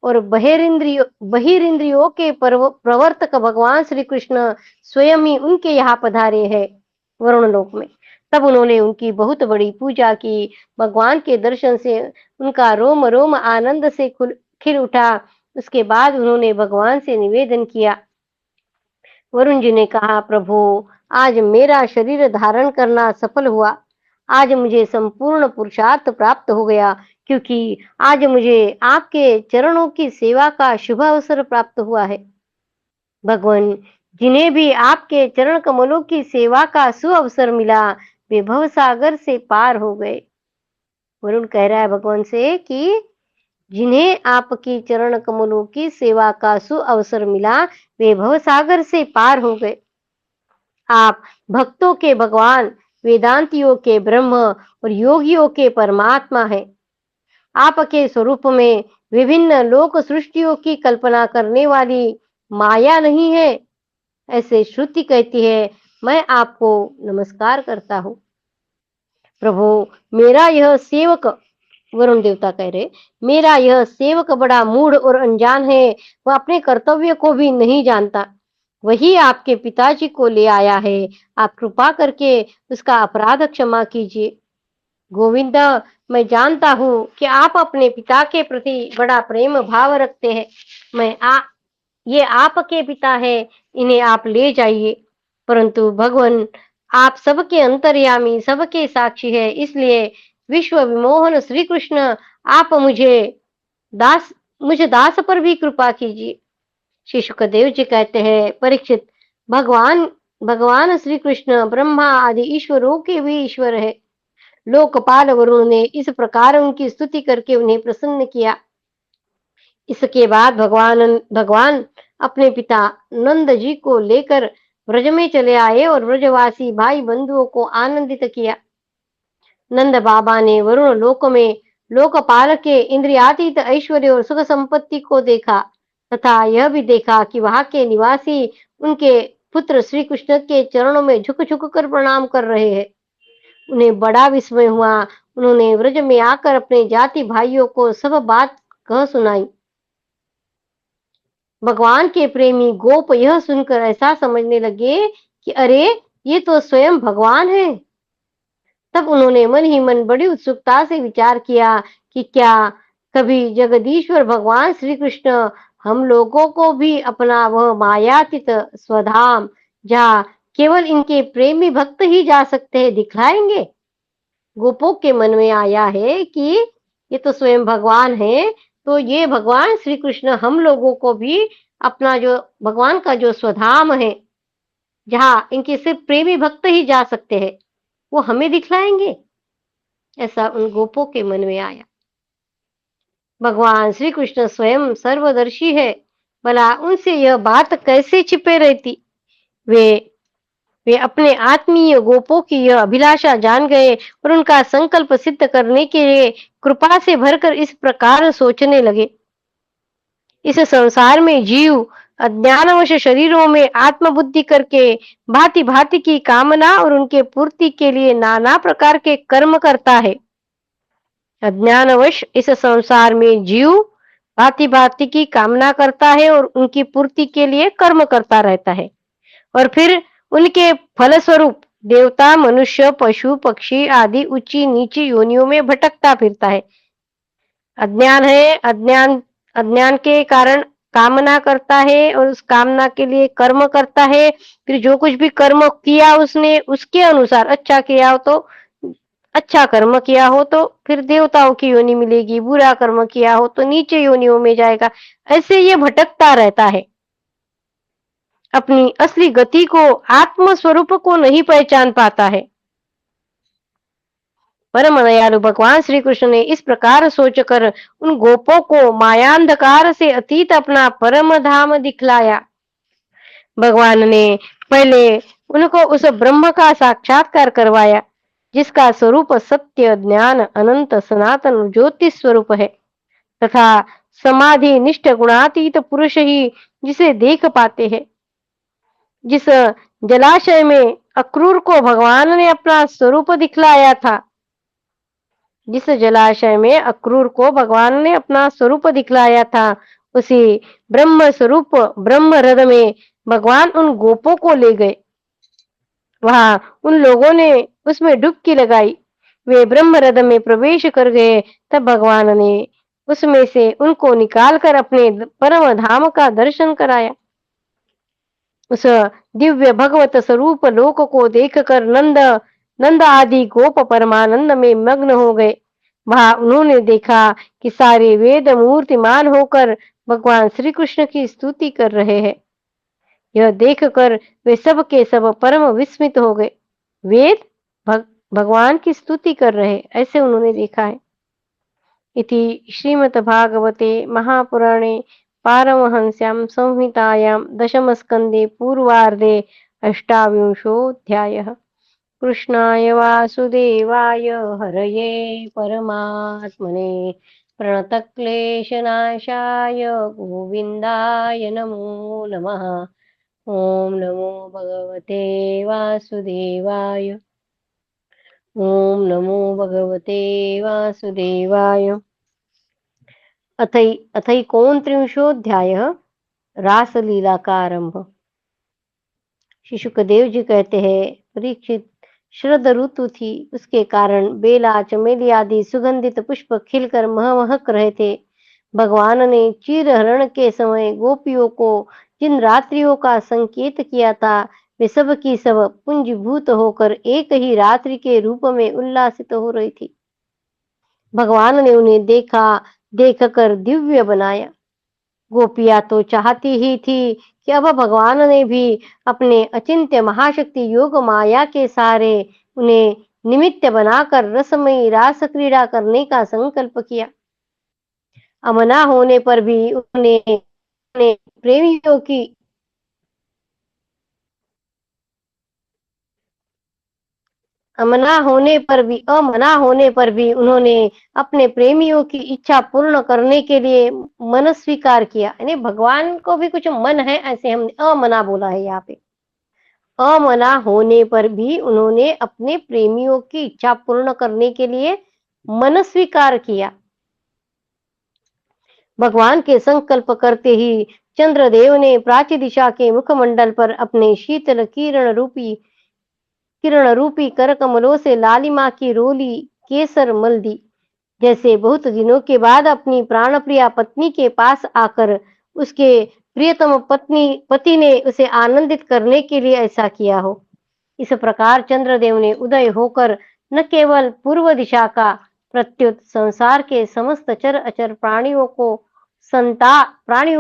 और बहिरिंद्रियों के प्रवर्तक भगवान श्री कृष्ण स्वयं ही उनके यहाँ पधारे हैं वरुण लोक में, तब उन्होंने उनकी बहुत बड़ी पूजा की। भगवान के दर्शन से उनका रोम रोम आनंद से खिल उठा। उसके बाद उन्होंने भगवान से निवेदन किया। वरुण जी ने कहा, प्रभु, आज मेरा शरीर धारण करना सफल हुआ। आज मुझे संपूर्ण पुरुषार्थ प्राप्त हो गया, क्योंकि आज मुझे आपके चरणों की सेवा का शुभ अवसर प्राप्त हुआ है। भगवान, जिन्हें भी आपके चरण कमलों की सेवा का सुअवसर मिला, वे भवसागर से पार हो गए। वरुण कह रहा है भगवान से कि जिन्हें आपकी चरण कमलों की सेवा का सुअवसर मिला, वे भवसागर से पार हो गए। आप भक्तों के भगवान, वेदांतियों के ब्रह्म और योगियों के परमात्मा हैं। आपके स्वरूप में विभिन्न लोक सृष्टियों की कल्पना करने वाली माया नहीं है, ऐसे श्रुति कहती है। मैं आपको नमस्कार करता हूँ। प्रभु, मेरा यह सेवक, वरुण देवता कह रहे, मेरा यह सेवक बड़ा मूढ़ और अनजान है, वह अपने कर्तव्य को भी नहीं जानता। वही आपके पिताजी को ले आया है, आप कृपा करके उसका अपराध क्षमा कीजिए। गोविंद, मैं जानता हूँ कि आप अपने पिता के प्रति बड़ा प्रेम भाव रखते हैं। ये आपके पिता है, इन्हें आप ले जाइए। परंतु भगवान, आप सबके अंतर्यामी, सबके साक्षी है, इसलिए विश्व विमोहन श्री कृष्ण, आप दास मुझे दास पर भी कृपा कीजिए। श्री सुखदेव जी कहते हैं, परीक्षित, भगवान भगवान श्री कृष्ण ब्रह्मा आदि ईश्वरों के भी ईश्वर है। लोकपाल वरुण ने इस प्रकार उनकी स्तुति करके उन्हें प्रसन्न किया। इसके बाद भगवान अपने पिता नंद जी को लेकर ब्रज में चले आए और ब्रजवासी भाई बंधुओं को आनंदित किया। नंद बाबा ने वरुण लोक में लोकपाल के इंद्रियातीत ऐश्वर्य और सुख संपत्ति को देखा तथा यह भी देखा कि वहां के निवासी उनके पुत्र श्री कृष्ण के चरणों में झुक झुक कर प्रणाम कर रहे हैं। उन्हें बड़ा विस्मय हुआ। उन्होंने व्रज में आकर अपने जाति भाइयों को सब बात कह सुनाई। भगवान के प्रेमी गोप यह सुनकर ऐसा समझने लगे कि अरे, ये तो स्वयं भगवान है। तब उन्होंने मन ही मन बड़ी उत्सुकता से विचार किया कि क्या कभी जगदीश्वर भगवान श्री कृष्ण हम लोगों को भी अपना वह मायातीत स्वधाम, जहाँ केवल इनके प्रेमी भक्त ही जा सकते हैं, दिखलाएंगे। गोपों के मन में आया है कि ये तो स्वयं भगवान है, तो ये भगवान श्री कृष्ण हम लोगों को भी अपना जो भगवान का जो स्वधाम है, जहाँ इनके सिर्फ प्रेमी भक्त ही जा सकते हैं, वो हमें दिखलाएंगे। ऐसा उन गोपों के मन में आया। भगवान श्री कृष्ण स्वयं सर्वदर्शी है, भला उनसे यह बात कैसे छिपे रहती। वे वे अपने आत्मीय गोपों की यह अभिलाषा जान गए और उनका संकल्प सिद्ध करने के लिए कृपा से भरकर इस प्रकार सोचने लगे। इस संसार में जीव अज्ञानवश शरीरों में आत्मबुद्धि करके भांति भांति की कामना और उनके पूर्ति के लिए नाना प्रकार के कर्म करता है। अज्ञानवश इस संसार में जीव भांति भांति की कामना करता है और उनकी पूर्ति के लिए कर्म करता रहता है और फिर उनके फलस्वरूप देवता, मनुष्य, पशु, पक्षी आदि ऊंची नीची योनियों में भटकता फिरता है। अज्ञान है, अज्ञान अज्ञान के कारण कामना करता है और उस कामना के लिए कर्म करता है। फिर जो कुछ भी कर्म किया उसने उसके अनुसार अच्छा किया हो तो अच्छा कर्म किया हो तो फिर देवताओं की योनि मिलेगी, बुरा कर्म किया हो तो नीचे योनियों में जाएगा। ऐसे ये भटकता रहता है, अपनी असली गति को, आत्म स्वरूप को नहीं पहचान पाता है। परम दयालु भगवान श्री कृष्ण ने इस प्रकार सोचकर उन गोपों को मायांधकार से अतीत अपना परम धाम दिखलाया। भगवान ने पहले उनको उस ब्रह्म का साक्षात्कार करवाया जिसका स्वरूप सत्य, ज्ञान, अनंत, सनातन ज्योति स्वरूप है तथा समाधि निष्ठ गुणातीत पुरुष ही जिसे देख पाते हैं। जिस जलाशय में अक्रूर को भगवान ने अपना स्वरूप दिखलाया था, जिस जलाशय में अक्रूर को भगवान ने अपना स्वरूप दिखलाया था, उसी ब्रह्म स्वरूप ब्रह्म रथ में भगवान उन गोपों को ले गए। वहां उन लोगों ने उसमें डुबकी लगाई। वे ब्रह्म रथ में प्रवेश कर गए। तब भगवान ने उसमें से उनको निकालकर अपने परम धाम का दर्शन कराया। उस दिव्य भगवत स्वरूप लोक को देखकर नंद आदि गोप परमानंद में मग्न हो गए। वहां उन्होंने देखा कि सारे वेद मूर्तिमान होकर भगवान श्री कृष्ण की स्तुति कर रहे हैं। यह देखकर वे सब के सब परम विस्मित हो गए। वेद भगवान की स्तुति कर रहे, ऐसे उन्होंने देखा है। इति श्रीमद्भागवते महापुराणे पारमहंस्यां संहितायां दशमस्कन्धे पूर्वार्धे अष्टाविंशोऽध्यायः। कृष्णाय वासुदेवाय हरये परमात्मने प्रणतक्लेशनाशाय गोविन्दाय नमो नमः। ॐ नमो भगवते वासुदेवाय। ॐ नमो भगवते वासुदेवाय। अथैकोनत्रिंशोऽध्यायः रासलीला का आरंभ। श्री सुखदेव जी कहते हैं, परीक्षित, शरद ऋतु थी, उसके कारण बेला, चमेली आदि सुगंधित पुष्प खिलकर महक रहे थे। भगवान ने चीरहरण के समय गोपियों को जिन रात्रियों का संकेत किया था, वे सब की सब पुंजीभूत होकर एक ही रात्रि के रूप में उल्लासित हो रही थी। भगवान ने उन्हें देखकर दिव्य बनाया। गोपियां तो चाहती ही थी कि अब भगवान ने भी अपने अचिंत्य महाशक्ति योग माया के सहारे उन्हें निमित्त बनाकर रसमयी रास क्रीड़ा करने का संकल्प किया। अमना होने पर भी उन्हें अपने प्रेमियों की अमना होने पर भी उन्होंने अपने प्रेमियों की इच्छा पूर्ण करने के लिए मन स्वीकार किया। यानी भगवान को भी कुछ मन है, ऐसे हमने अमना बोला है यहाँ पे। अमना होने पर भी उन्होंने अपने प्रेमियों की इच्छा पूर्ण करने के लिए मन स्वीकार किया। भगवान के संकल्प करते ही चंद्रदेव ने प्राची दिशा के मुखमंडल पर अपने शीतल किरण रूपी कर कमलों से लालिमा की रोली केसर मल दी। जैसे बहुत दिनों के बाद अपनी प्राणप्रिया पत्नी के पास आकर उसके प्रियतम पति ने उसे आनंदित करने के लिए ऐसा किया हो। इस प्रकार चंद्रदेव ने उदय होकर न केवल पूर्व दिशा का प्रत्युत संसार के समस्त चर अचर प्राणियों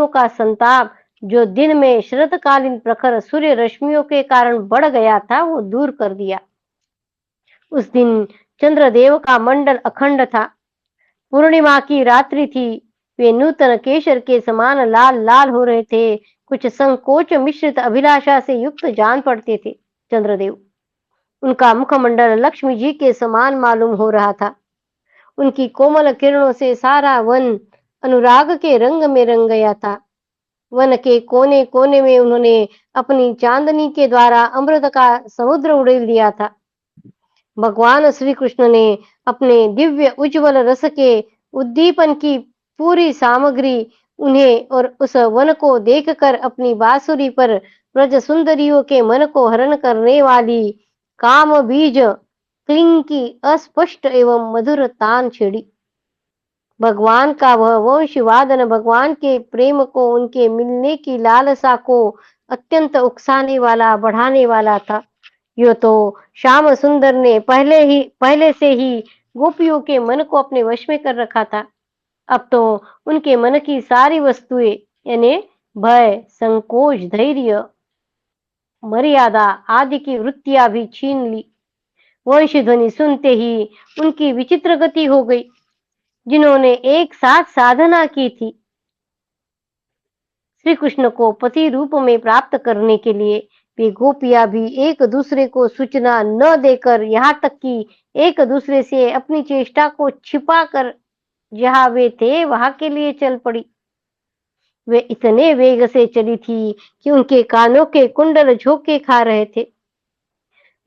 का संताप जो दिन में शरतकालीन प्रखर सूर्य रश्मियों के कारण बढ़ गया था, वो दूर कर दिया। उस दिन चंद्रदेव का मंडल अखंड था। पूर्णिमा की रात्रि थी। वे नूतन केशर के समान लाल लाल हो रहे थे। कुछ संकोच मिश्रित अभिलाषा से युक्त जान पड़ते थे चंद्रदेव। उनका मुखमंडल लक्ष्मी जी के समान मालूम हो रहा था। उनकी कोमल किरणों से सारा वन अनुराग के रंग में रंग गया था। वन के कोने-कोने में उन्होंने अपनी चांदनी के द्वारा अमृत का समुद्र उड़ेल दिया था। भगवान श्री कृष्ण ने अपने दिव्य उज्ज्वल रस के उद्दीपन की पूरी सामग्री उन्हें और उस वन को देखकर अपनी बांसुरी पर ब्रज सुंदरियों के मन को हरण करने वाली काम बीज क्लिंग की अस्पष्ट एवं मधुर तान छेड़ी। भगवान का वह वंशवादन भगवान के प्रेम को, उनके मिलने की लालसा को अत्यंत उकसाने वाला, बढ़ाने वाला था। यो तो श्याम सुंदर ने पहले से ही गोपियों के मन को अपने वश में कर रखा था। अब तो उनके मन की सारी वस्तुएं यानी भय, संकोच, धैर्य, मर्यादा आदि की वृत्तियां भी छीन ली। वंश ध्वनि सुनते ही उनकी विचित्र गति हो गई। जिन्होंने एक साथ साधना की थी श्री कृष्ण को पति रूप में प्राप्त करने के लिए, वे गोपियां भी एक दूसरे को सूचना न देकर, यहाँ तक कि एक दूसरे से अपनी चेष्टा को छिपा कर जहाँ वे थे वहां के लिए चल पड़ी। वे इतने वेग से चली थी कि उनके कानों के कुंडल झोंके खा रहे थे।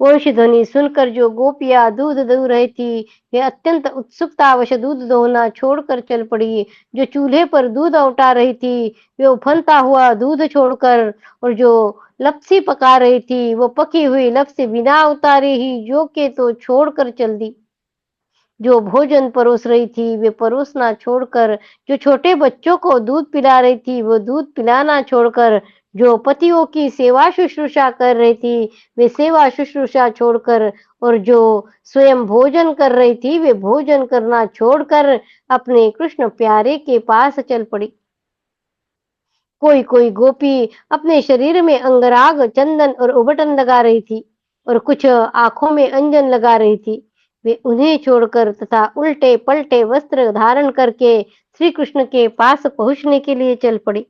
वंश ध्वनि सुनकर जो गोपियां दूध दूह रही थी, वे अत्यंत उत्सुकतावश दूध दोहना छोड़कर चल पड़ी। जो चूल्हे पर दूध औटा रही थी, वे उफनता हुआ दूध छोड़कर, और जो लपसी पका रही थी, वो पकी हुई लपसी बिना उतारे ही जो के तो छोड़कर चल दी। जो भोजन परोस रही थी, वे परोसना छोड़कर, जो छोटे बच्चों को दूध पिला रही थी, वो दूध पिलाना छोड़कर, जो पतियों की सेवा शुश्रूषा कर रही थी, वे सेवा शुश्रूषा छोड़कर, और जो स्वयं भोजन कर रही थी, वे भोजन करना छोड़कर अपने कृष्ण प्यारे के पास चल पड़ी। कोई कोई गोपी अपने शरीर में अंगराग, चंदन और उबटन लगा रही थी, और कुछ आंखों में अंजन लगा रही थी। वे उन्हें छोड़कर तथा उल्टे पलटे वस्त्र धारण करके श्री कृष्ण के पास पहुंचने के लिए चल पड़ी।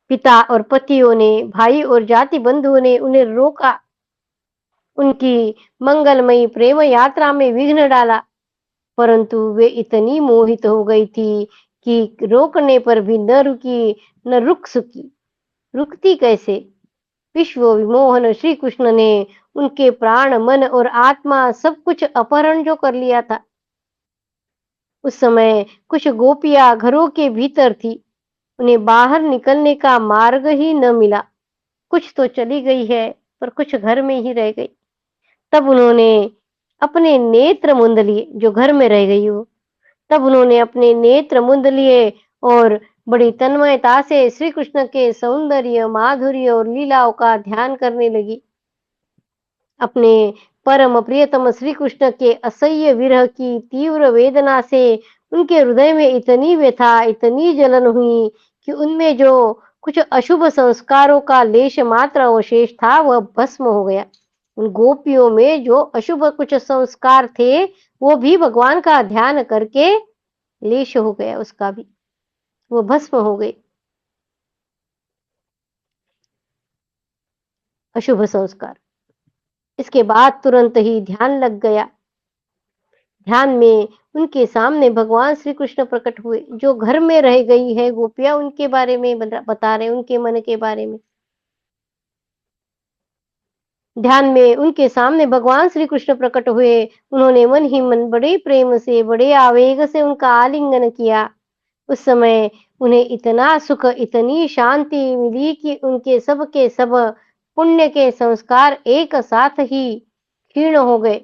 पिता और पतियों ने, भाई और जाति बंधुओं ने उन्हें रोका, उनकी मंगलमयी प्रेम यात्रा में विघ्न डाला, परंतु वे इतनी मोहित हो गई थी कि रोकने पर भी न रुकी, न रुक सकी। रुकती कैसे? विश्व विमोहन श्री कृष्ण ने उनके प्राण, मन और आत्मा सब कुछ अपहरण जो कर लिया था। उस समय कुछ गोपियां घरों के भीतर थी, उन्हें बाहर निकलने का मार्ग ही न मिला। कुछ तो चली गई है, पर कुछ घर में ही रह गई। तब उन्होंने अपने नेत्र मुंद लिए, जो घर में रह गई हो, तब उन्होंने अपने नेत्र मुंद लिए और बड़ी तन्मयता से श्री कृष्ण के सौंदर्य, माधुर्य और लीलाओं का ध्यान करने लगी। अपने परम प्रियतम श्री कृष्ण के असह्य विरह की तीव्र वेदना से उनके हृदय में इतनी व्यथा, इतनी जलन हुई कि उनमें जो कुछ अशुभ संस्कारों का लेश मात्र अवशेष था, वह भस्म हो गया। उन गोपियों में जो अशुभ कुछ संस्कार थे, वो भी भगवान का ध्यान करके लेश हो गया, उसका भी वो भस्म हो गए। अशुभ संस्कार। इसके बाद तुरंत ही ध्यान लग गया। ध्यान में उनके सामने भगवान श्री कृष्ण प्रकट हुए। जो घर में रह गई है गोपियां, उनके बारे में बता रहे, उनके मन के बारे में। ध्यान में उनके सामने भगवान श्री कृष्ण प्रकट हुए। उन्होंने मन ही मन बड़े प्रेम से, बड़े आवेग से उनका आलिंगन किया। उस समय उन्हें इतना सुख, इतनी शांति मिली कि उनके सब के सब पुण्य के संस्कार एक साथ ही क्षीण हो गए।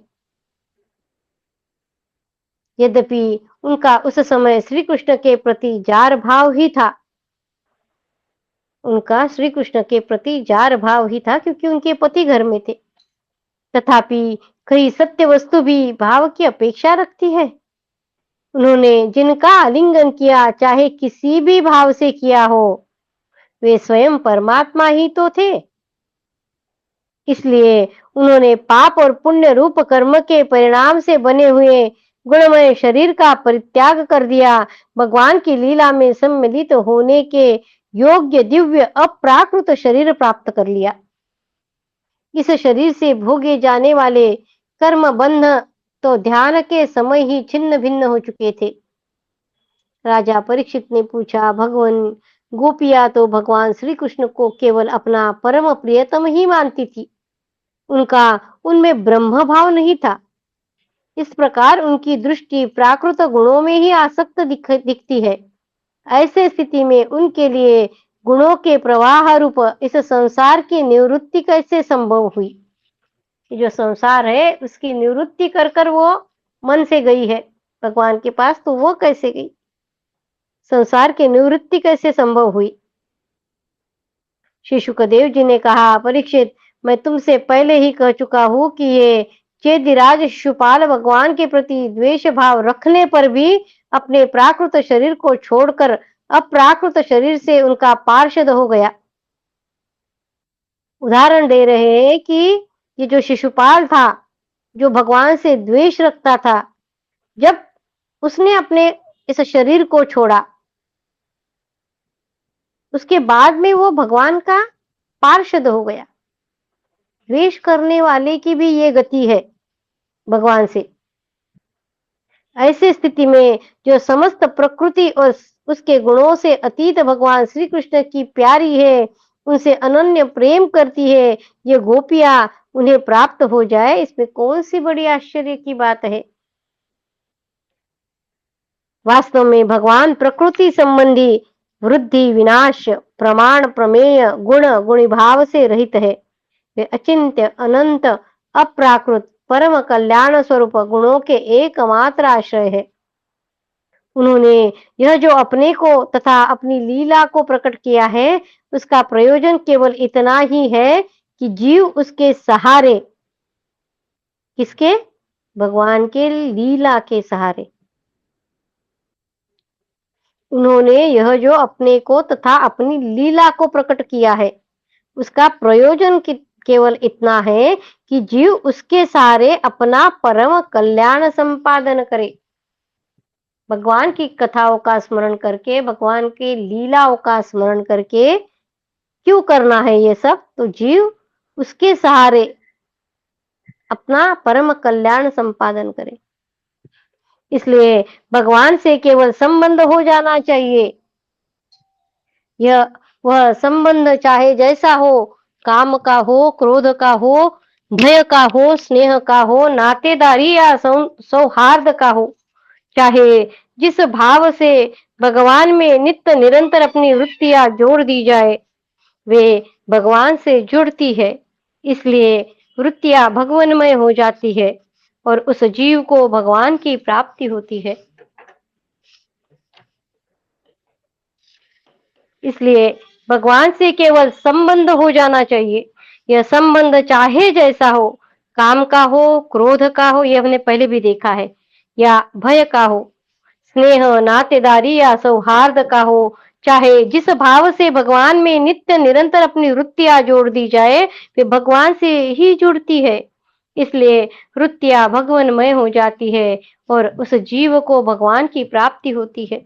यद्यपि उनका उस समय श्री कृष्ण के प्रति जार भाव ही था, उनका श्री कृष्ण के प्रति जार भाव ही था, क्योंकि उनके पति घर में थे। तथापि कई सत्य वस्तु भी भाव की अपेक्षा रखती है। उन्होंने जिनका आलिंगन किया, चाहे किसी भी भाव से किया हो, वे स्वयं परमात्मा ही तो थे। इसलिए उन्होंने पाप और पुण्य रूप कर्म के परिणाम से बने हुए गुणमय शरीर का परित्याग कर दिया। भगवान की लीला में सम्मिलित होने के योग्य दिव्य अप्राकृत शरीर प्राप्त कर लिया। इस शरीर से भोगे जाने वाले कर्म बंध तो ध्यान के समय ही छिन्न भिन्न हो चुके थे। राजा परीक्षित ने पूछा, भगवान, गोपियाँ तो भगवान श्री कृष्ण को केवल अपना परम प्रियतम ही मानती थी। उनका उनमें ब्रह्म भाव नहीं था। इस प्रकार उनकी दृष्टि प्राकृत गुणों में ही आसक्त दिखती है। ऐसे स्थिति में उनके लिए गुणों के प्रवाह रूप इस संसार की निवृत्ति कैसे संभव हुई? ये जो संसार है उसकी निवृत्ति कर कर वो मन से गई है भगवान के पास, तो वो कैसे गई? संसार की निवृत्ति कैसे संभव हुई? श्री शुकदेव जी ने कहा, परीक्षित, मैं तुमसे पहले ही कह चुका हूं कि ये चेदिराज शिशुपाल भगवान के प्रति द्वेष भाव रखने पर भी अपने प्राकृत शरीर को छोड़कर अप्राकृत शरीर से उनका पार्षद हो गया। उदाहरण दे रहे हैं कि ये जो शिशुपाल था, जो भगवान से द्वेष रखता था, जब उसने अपने इस शरीर को छोड़ा, उसके बाद में वो भगवान का पार्षद हो गया। द्वेष करने वाले की भी ये गति है भगवान से। ऐसी स्थिति में जो समस्त प्रकृति और उसके गुणों से अतीत भगवान श्री कृष्ण की प्यारी है, उनसे अनन्य प्रेम करती है, ये गोपियां उन्हें प्राप्त हो जाए, इसमें कौन सी बड़ी आश्चर्य की बात है? वास्तव में भगवान प्रकृति संबंधी वृद्धि विनाश प्रमाण प्रमेय गुण गुणी भाव से रहित है। वे अचिंत्य अनंत अप्राकृत परम कल्याण स्वरूप गुणों के एकमात्र आश्रय है। उन्होंने यह जो अपने को तथा अपनी लीला को प्रकट किया है, उसका प्रयोजन केवल इतना ही है कि जीव उसके सहारे, किसके? भगवान के लीला के सहारे। उन्होंने यह जो अपने को तथा अपनी लीला को प्रकट किया है, उसका प्रयोजन केवल इतना है कि जीव उसके सहारे अपना परम कल्याण संपादन करे। भगवान की कथाओं का स्मरण करके, भगवान के लीलाओं का स्मरण करके क्यों करना है ये सब? तो जीव उसके सहारे अपना परम कल्याण संपादन करे। इसलिए भगवान से केवल संबंध हो जाना चाहिए। यह वह संबंध चाहे जैसा हो, काम का हो, क्रोध का हो, भय का हो, स्नेह का हो, नातेदारी या सौहार्द का हो, चाहे जिस भाव से भगवान में नित्य निरंतर अपनी वृत्तियां जोड़ दी जाए, वे भगवान से जुड़ती है। इसलिए वृत्तियां भगवन्मय हो जाती है और उस जीव को भगवान की प्राप्ति होती है। इसलिए भगवान से केवल संबंध हो जाना चाहिए। यह संबंध चाहे जैसा हो, काम का हो, क्रोध का हो, यह हमने पहले भी देखा है, या भय का हो, स्नेह नातेदारी या सौहार्द का हो, चाहे जिस भाव से भगवान में नित्य निरंतर अपनी वृत्तियां जोड़ दी जाए, वे भगवान से ही जुड़ती है। इसलिए वृत्तियां भगवन्मय हो जाती है और उस जीव को भगवान की प्राप्ति होती है।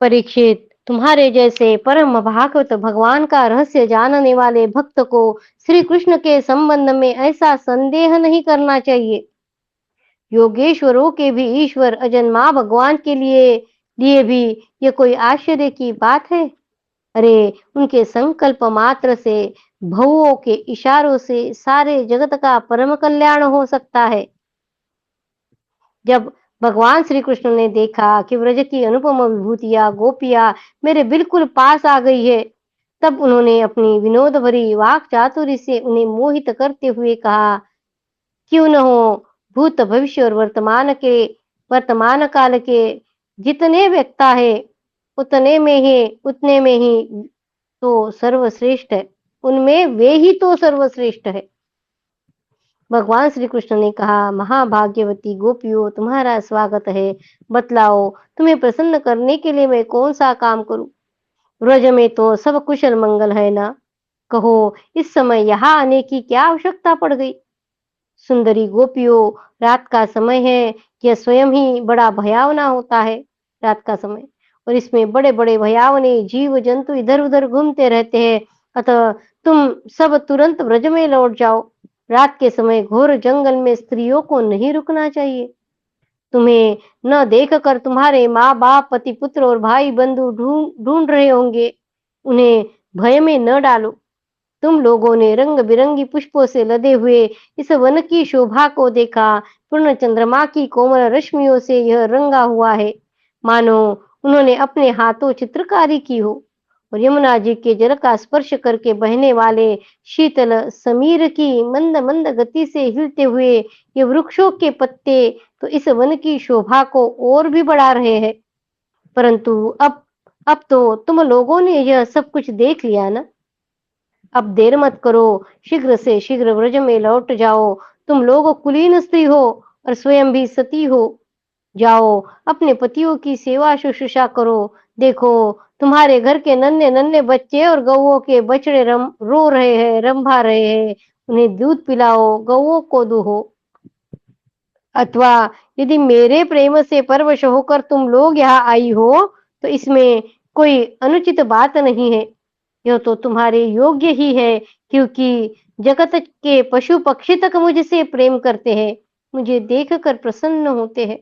परीक्षित, तुम्हारे जैसे परम भागवत भगवान का रहस्य जानने वाले भक्त को श्री कृष्ण के संबंध में ऐसा संदेह नहीं करना चाहिए। योगेश्वरों के भी ईश्वर अजन्मा भगवान के लिए भी ये कोई आश्चर्य की बात है? अरे, उनके संकल्प मात्र से, भवों के इशारों से सारे जगत का परम कल्याण हो सकता है। जब भगवान श्री कृष्ण ने देखा कि व्रज की अनुपम विभूतियां गोपियां मेरे बिल्कुल पास आ गई है, तब उन्होंने अपनी विनोद भरी वाक चातुरी से उन्हें मोहित करते हुए कहा, क्यों न हो, भूत भविष्य और वर्तमान काल के जितने व्यक्ता है, उतने में ही तो सर्वश्रेष्ठ है, उनमें वे ही तो सर्वश्रेष्ठ है। भगवान श्री कृष्ण ने कहा, महाभाग्यवती गोपियों, तुम्हारा स्वागत है। बतलाओ, तुम्हें प्रसन्न करने के लिए मैं कौन सा काम करूं? व्रज में तो सब कुशल मंगल है ना? कहो, इस समय यहाँ आने की क्या आवश्यकता पड़ गई? सुंदरी गोपियों, रात का समय है, यह स्वयं ही बड़ा भयावना होता है, रात का समय, और इसमें बड़े बड़े भयावने जीव जंतु इधर उधर घूमते रहते हैं। अतः तुम सब तुरंत व्रज में लौट जाओ। रात के समय घोर जंगल में स्त्रियों को नहीं रुकना चाहिए। तुम्हें न देखकर तुम्हारे माँ-बाप, पति-पुत्र और भाई-बंधु ढूँढ रहे होंगे। उन्हें भय में न डालो। तुम लोगों ने रंग-बिरंगी पुष्पों से लदे हुए इस वन की शोभा को देखा। पूर्ण चंद्रमा की कोमल रश्मियों से यह रंगा हुआ है, मानो उन्होंने अपने हाथों चित्रकारी की हो। और यमुना जी के जल का स्पर्श करके बहने वाले शीतल समीर की मंद मंद गति से हिलते हुए ये वृक्षों के पत्ते तो इस वन की शोभा को और भी बढ़ा रहे हैं। परंतु अब तो तुम लोगों ने यह सब कुछ देख लिया ना। अब देर मत करो, शीघ्र से शीघ्र व्रज में लौट जाओ। तुम लोग कुलीन स्त्री हो और स्वयं भी सती हो। जाओ, अपने पतियों की सेवा शुश्रूषा करो। देखो, तुम्हारे घर के नन्हे नन्हे बच्चे और गौओं के बछड़े रो रहे हैं, रंभा रहे हैं। उन्हें दूध पिलाओ, गौओं को दूहो। अथवा यदि मेरे प्रेम से परवश होकर तुम लोग यहाँ आई हो, तो इसमें कोई अनुचित बात नहीं है। यह तो तुम्हारे योग्य ही है, क्योंकि जगत के पशु पक्षी तक मुझसे प्रेम करते हैं, मुझे देखकर प्रसन्न होते हैं।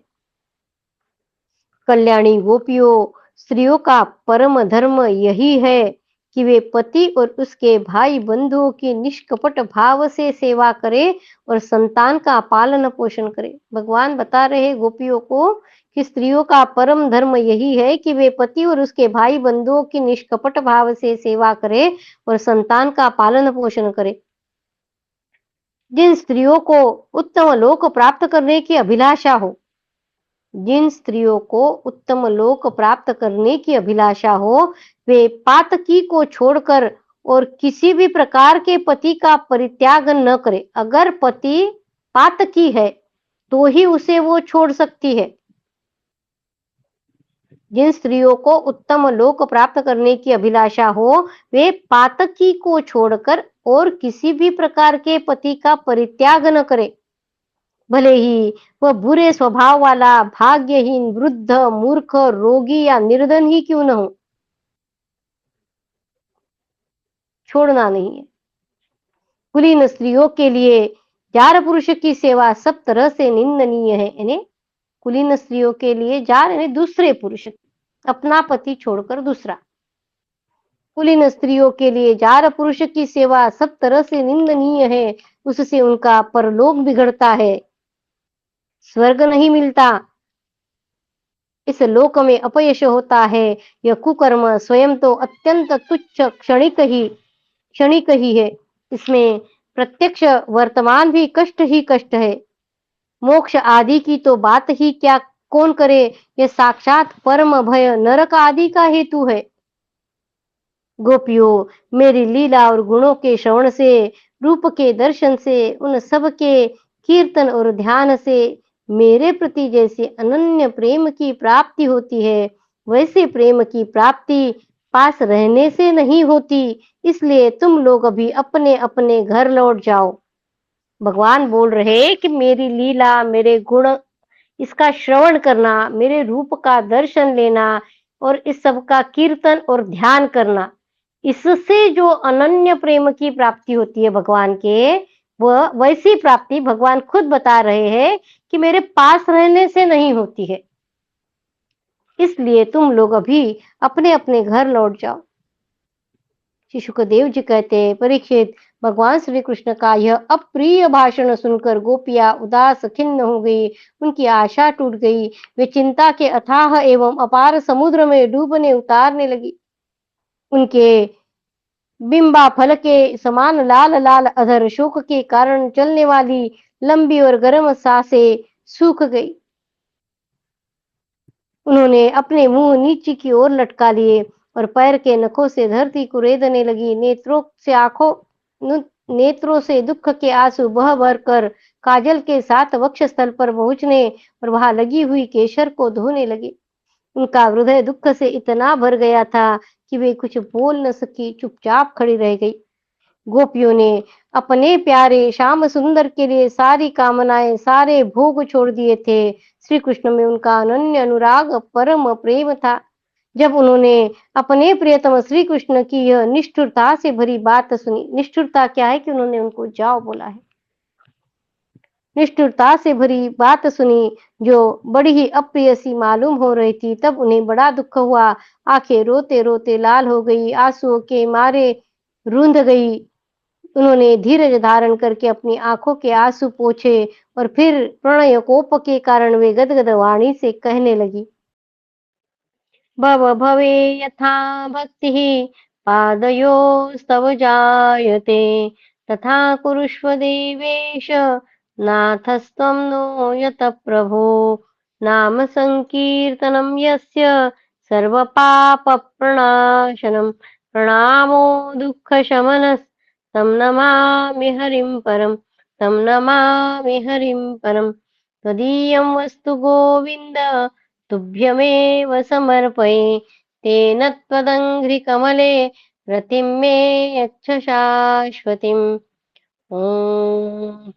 कल्याणी गोपियों, स्त्रियों का परम धर्म यही है कि वे पति और उसके भाई बंधुओं की निष्कपट भाव से सेवा करे और संतान का पालन पोषण करे। भगवान बता रहे गोपियों को कि स्त्रियों का परम धर्म यही है कि वे पति और उसके भाई बंधुओं की निष्कपट भाव से सेवा करे और संतान का पालन पोषण करे। जिन स्त्रियों को उत्तम लोक प्राप्त करने की अभिलाषा हो, जिन स्त्रियों को उत्तम लोक प्राप्त करने की अभिलाषा हो, वे पातकी को छोड़कर और किसी भी प्रकार के पति का परित्याग न करे। अगर पति पातकी है, तो ही उसे वो छोड़ सकती है। जिन स्त्रियों को उत्तम लोक प्राप्त करने की अभिलाषा हो, वे पातकी को छोड़कर और किसी भी प्रकार के पति का परित्याग न करे। भले ही वह बुरे स्वभाव वाला, भाग्यहीन, वृद्ध, मूर्ख, रोगी या निर्धन ही क्यों न हो, छोड़ना नहीं है। कुलीन स्त्रियों के लिए जार पुरुष की सेवा सब तरह से निंदनीय है। यानी कुलीन स्त्रियों के लिए जार यानी दूसरे पुरुष, अपना पति छोड़कर दूसरा। कुलीन स्त्रियों के लिए जार पुरुष की सेवा सब तरह से निंदनीय है। उससे उनका परलोक बिगड़ता है, स्वर्ग नहीं मिलता, इस लोक में अपयश होता है। यह कुकर्म स्वयं तो अत्यंत तुच्छ क्षणिक ही है। इसमें प्रत्यक्ष वर्तमान भी कष्ट ही कष्ट है। मोक्ष आदि की तो बात ही क्या कौन करे, यह साक्षात परम भय नरक आदि का हेतु है। गोपियों, मेरी लीला और गुणों के श्रवण से, रूप के दर्शन से, उन सब के कीर्तन और ध्यान से मेरे प्रति जैसे अनन्य प्रेम की प्राप्ति होती है, वैसे प्रेम की प्राप्ति पास रहने से नहीं होती। इसलिए तुम लोग अभी अपने अपने घर लौट जाओ। भगवान बोल रहे कि मेरी लीला, मेरे गुण, इसका श्रवण करना, मेरे रूप का दर्शन लेना और इस सब का कीर्तन और ध्यान करना, इससे जो अनन्य प्रेम की प्राप्ति होती है भगवान के, वह वैसी प्राप्ति भगवान खुद बता रहे हैं कि मेरे पास रहने से नहीं होती है। इसलिए तुम लोग अभी अपने अपने घर लौट जाओ। श्री सुखदेव जी कहते हैं, परीक्षित, भगवान श्री कृष्ण का यह अप्रिय भाषण सुनकर गोपियां उदास खिन्न हो गई, उनकी आशा टूट गई। वे चिंता के अथाह एवं अपार समुद्र में डूबने उतारने लगी। उनके बिंबा फल के समान लाल लाल अधर शोक के कारण चलने वाली लंबी और गर्म सांसें सूख गई। उन्होंने अपने मुंह नीचे की ओर लटका लिए और पैर के नखों से धरती को रेदने लगी। नेत्रों से दुख के आंसू बह भर कर काजल के साथ वक्ष स्थल पर पहुंचने और वहां लगी हुई केशर को धोने लगे। उनका हृदय दुख से इतना भर गया था कि वे कुछ बोल न सकी, चुपचाप खड़ी रह गई। गोपियों ने अपने प्यारे श्याम सुंदर के लिए सारी कामनाएं, सारे भोग छोड़ दिए थे। श्री कृष्ण में उनका अनन्य अनुराग, परम प्रेम था। जब उन्होंने अपने प्रियतम श्री कृष्ण की यह निष्ठुरता से भरी बात सुनी, निष्ठुरता क्या है कि उन्होंने उनको जाओ बोला है, निष्ठुरता से भरी बात सुनी, जो बड़ी ही अप्रिय सी मालूम हो रही थी। तब उन्हें बड़ा दुःख हुआ, आँखें रोते-रोते लाल हो गई, आँसुओं के मारे रूंध गई। उन्होंने धीरज धारण करके अपनी आँखों के आँसू पोंछे और फिर प्रणयकोप के कारण वे गदगद वाणी से कहने लगी। भवे यथा भक्तिः पादयोस्तव जायते, तथा कुरुष्व देवेश नाथस्त्वं नो यतः प्रभो। नाम संकीर्तनं यस्य सर्वपापप्रणाशनं, प्रणामो दुःखशमनः, तं नमामि हरिं परं, तं नमामि हरिं परं। त्वदीयं वस्तु गोविन्द तुभ्यमेव समर्पये, तेन त्वदङ्घ्रिकमले रतिं मे यच्छ शाश्वतीम्। ॐ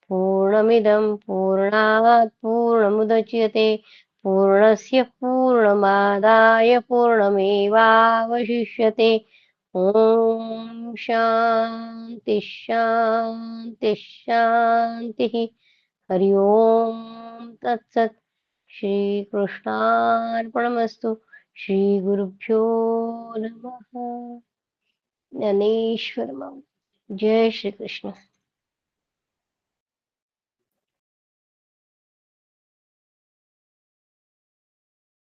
पूर्णमिदं पूर्णात् पूर्णमुदच्यते, पूर्णस्य पूर्णमादाय पूर्णमेवावशिष्यते। ॐ शान्ति शान्ति शान्तिः। हरि ओम तत्सत्। श्रीकृष्णार्पणमस्तु। श्रीगुरुभ्यो नमः। ज्ञानेश्वर मां। जय श्री कृष्ण।